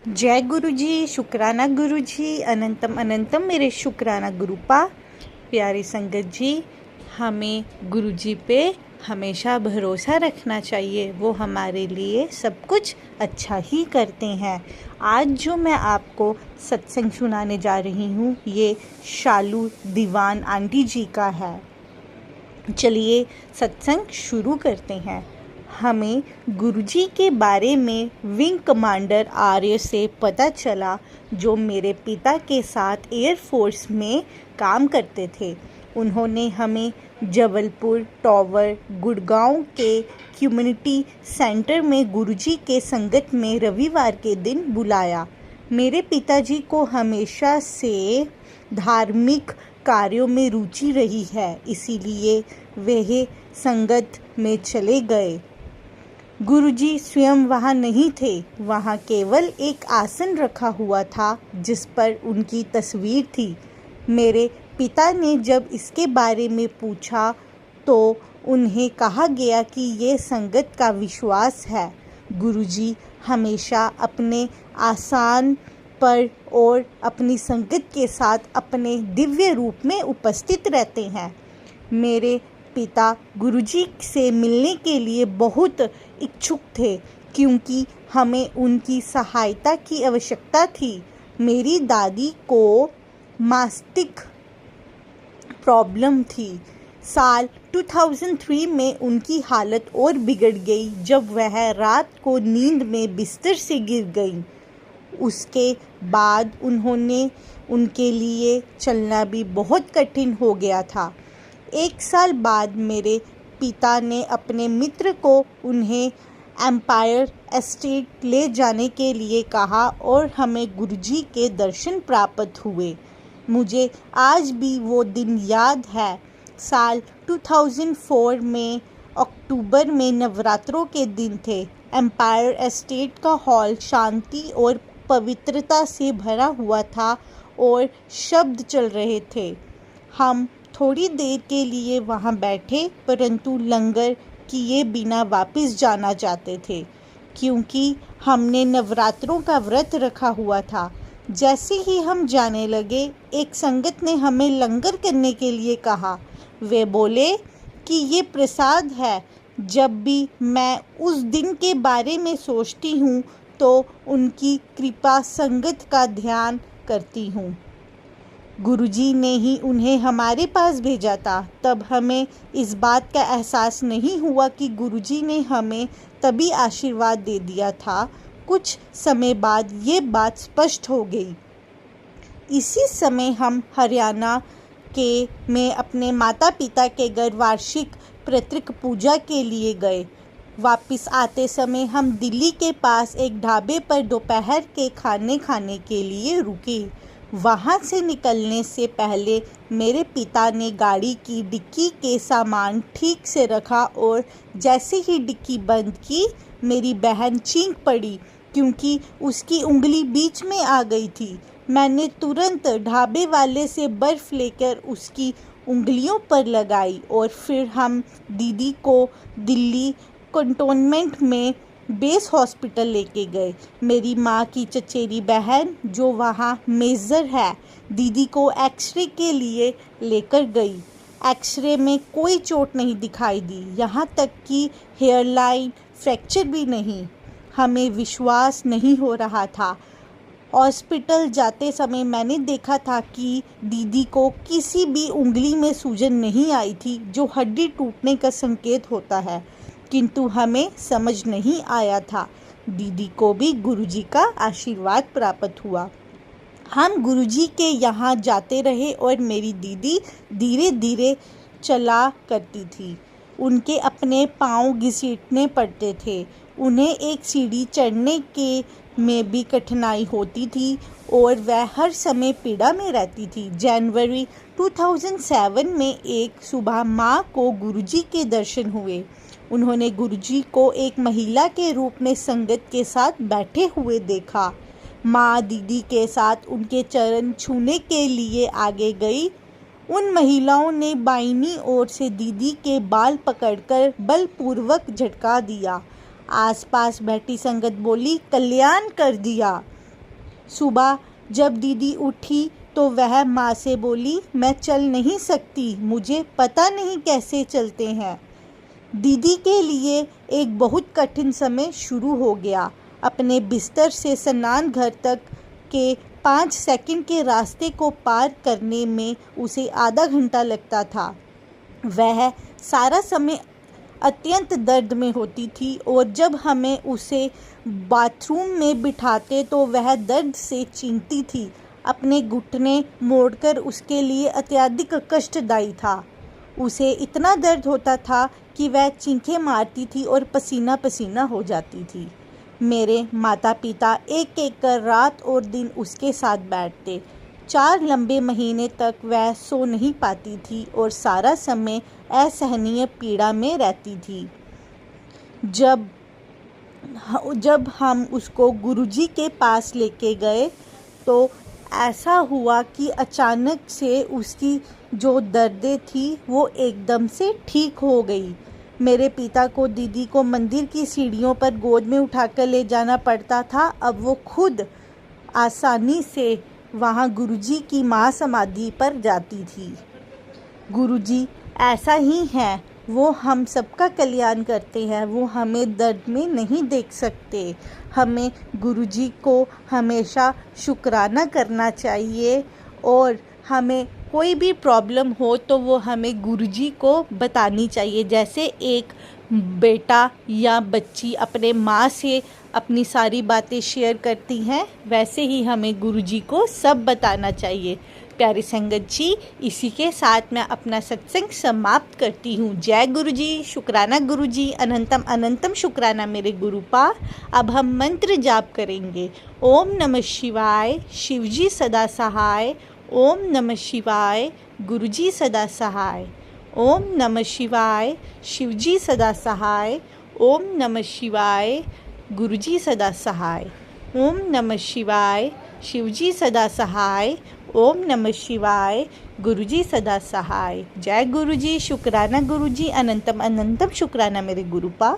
जय गुरु जी, शुक्राना गुरु जी, अनंतम अनंतम मेरे शुक्राना गुरुपा। प्यारी संगत जी, हमें गुरु जी पे हमेशा भरोसा रखना चाहिए। वो हमारे लिए सब कुछ अच्छा ही करते हैं। आज जो मैं आपको सत्संग सुनाने जा रही हूँ, ये शालू दीवान आंटी जी का है। चलिए सत्संग शुरू करते हैं। हमें गुरुजी के बारे में विंग कमांडर आर्य से पता चला, जो मेरे पिता के साथ एयरफोर्स में काम करते थे। उन्होंने हमें जबलपुर टावर गुड़गांव के कम्युनिटी सेंटर में गुरुजी के संगत में रविवार के दिन बुलाया। मेरे पिताजी को हमेशा से धार्मिक कार्यों में रुचि रही है, इसीलिए वह संगत में चले गए। गुरुजी स्वयं वहाँ नहीं थे। वहाँ केवल एक आसन रखा हुआ था जिस पर उनकी तस्वीर थी। मेरे पिता ने जब इसके बारे में पूछा तो उन्हें कहा गया कि ये संगत का विश्वास है। गुरुजी हमेशा अपने आसन पर और अपनी संगत के साथ अपने दिव्य रूप में उपस्थित रहते हैं। मेरे पिता गुरुजी से मिलने के लिए बहुत इच्छुक थे, क्योंकि हमें उनकी सहायता की आवश्यकता थी। मेरी दादी को मास्टिक प्रॉब्लम थी। साल 2003 में उनकी हालत और बिगड़ गई जब वह रात को नींद में बिस्तर से गिर गई। उसके बाद उनके लिए चलना भी बहुत कठिन हो गया था। एक साल बाद मेरे पिता ने अपने मित्र को उन्हें एम्पायर एस्टेट ले जाने के लिए कहा और हमें गुरुजी के दर्शन प्राप्त हुए। मुझे आज भी वो दिन याद है। साल 2004 में अक्टूबर में नवरात्रों के दिन थे। एम्पायर एस्टेट का हॉल शांति और पवित्रता से भरा हुआ था और शब्द चल रहे थे। हम थोड़ी देर के लिए वहाँ बैठे, परंतु लंगर किए बिना वापस जाना चाहते थे, क्योंकि हमने नवरात्रों का व्रत रखा हुआ था। जैसे ही हम जाने लगे, एक संगत ने हमें लंगर करने के लिए कहा। वे बोले कि ये प्रसाद है। जब भी मैं उस दिन के बारे में सोचती हूँ तो उनकी कृपा संगत का ध्यान करती हूँ। गुरुजी ने ही उन्हें हमारे पास भेजा था। तब हमें इस बात का एहसास नहीं हुआ कि गुरुजी ने हमें तभी आशीर्वाद दे दिया था। कुछ समय बाद ये बात स्पष्ट हो गई। इसी समय हम हरियाणा में अपने माता पिता के घर वार्षिक पैतृक पूजा के लिए गए। वापस आते समय हम दिल्ली के पास एक ढाबे पर दोपहर के खाने के लिए रुके। वहाँ से निकलने से पहले मेरे पिता ने गाड़ी की डिक्की के सामान ठीक से रखा और जैसे ही डिक्की बंद की, मेरी बहन चीख पड़ी क्योंकि उसकी उंगली बीच में आ गई थी। मैंने तुरंत ढाबे वाले से बर्फ़ लेकर उसकी उंगलियों पर लगाई और फिर हम दीदी को दिल्ली कंटोनमेंट में बेस हॉस्पिटल लेके गए। मेरी माँ की चचेरी बहन, जो वहाँ मेजर है, दीदी को एक्सरे के लिए लेकर गई। एक्सरे में कोई चोट नहीं दिखाई दी, यहाँ तक कि हेयरलाइन फ्रैक्चर भी नहीं। हमें विश्वास नहीं हो रहा था। हॉस्पिटल जाते समय मैंने देखा था कि दीदी को किसी भी उंगली में सूजन नहीं आई थी, जो हड्डी टूटने का संकेत होता है, किंतु हमें समझ नहीं आया था। दीदी को भी गुरुजी का आशीर्वाद प्राप्त हुआ। हम गुरुजी के यहाँ जाते रहे और मेरी दीदी धीरे धीरे चला करती थी। उनके अपने पाँव घसीटने पड़ते थे। उन्हें एक सीढ़ी चढ़ने के में भी कठिनाई होती थी और वह हर समय पीड़ा में रहती थी। जनवरी 2007 में एक सुबह माँ को गुरुजी के दर्शन हुए। उन्होंने गुरुजी को एक महिला के रूप में संगत के साथ बैठे हुए देखा। माँ दीदी के साथ उनके चरण छूने के लिए आगे गई। उन महिलाओं ने बाईनी ओर से दीदी के बाल पकड़कर बलपूर्वक झटका दिया। आसपास बैठी संगत बोली, कल्याण कर दिया। सुबह जब दीदी उठी तो वह माँ से बोली, मैं चल नहीं सकती, मुझे पता नहीं कैसे चलते हैं। दीदी के लिए एक बहुत कठिन समय शुरू हो गया। अपने बिस्तर से स्नान घर तक के 5 सेकंड के रास्ते को पार करने में उसे आधा घंटा लगता था। वह सारा समय अत्यंत दर्द में होती थी और जब हमें उसे बाथरूम में बिठाते तो वह दर्द से चीखती थी। अपने घुटने मोड़कर उसके लिए अत्यधिक कष्टदायी था। उसे इतना दर्द होता था कि वह चीखें मारती थी और पसीना पसीना हो जाती थी। मेरे माता पिता एक एक कर रात और दिन उसके साथ बैठते। 4 लंबे महीने तक वह सो नहीं पाती थी और सारा समय असहनीय पीड़ा में रहती थी। जब हम उसको गुरुजी के पास लेके गए तो ऐसा हुआ कि अचानक से उसकी जो दर्दें थी वो एकदम से ठीक हो गई। मेरे पिता को दीदी को मंदिर की सीढ़ियों पर गोद में उठाकर ले जाना पड़ता था। अब वो खुद आसानी से वहाँ गुरुजी की महासमाधि पर जाती थी। गुरुजी ऐसा ही है, वो हम सबका कल्याण करते हैं। वो हमें दर्द में नहीं देख सकते। हमें गुरुजी को हमेशा शुक्राना करना चाहिए और हमें कोई भी प्रॉब्लम हो तो वो हमें गुरुजी को बतानी चाहिए। जैसे एक बेटा या बच्ची अपने माँ से अपनी सारी बातें शेयर करती हैं, वैसे ही हमें गुरुजी को सब बताना चाहिए। प्यारी संगत जी, इसी के साथ मैं अपना सत्संग समाप्त करती हूँ। जय गुरुजी, शुक्राना गुरुजी, अनंतम अनंतम शुक्राना मेरे गुरुपा। अब हम मंत्र जाप करेंगे। ओम नमः शिवाय, शिवजी सदा सहाय। ओम नमः शिवाय, गुरुजी सदा सहाय। ओम नमः शिवाय, शिवजी सदा सहाय। ओम नमः शिवाय, गुरुजी सदा सहाय। ओम नमः शिवाय, शिवजी सदा सहाय। ओम नमः शिवाय, गुरुजी सदा सहाय। जय गुरुजी, शुक्राना गुरुजी, अनंतम अनंतम शुक्राना मेरे गुरुपा।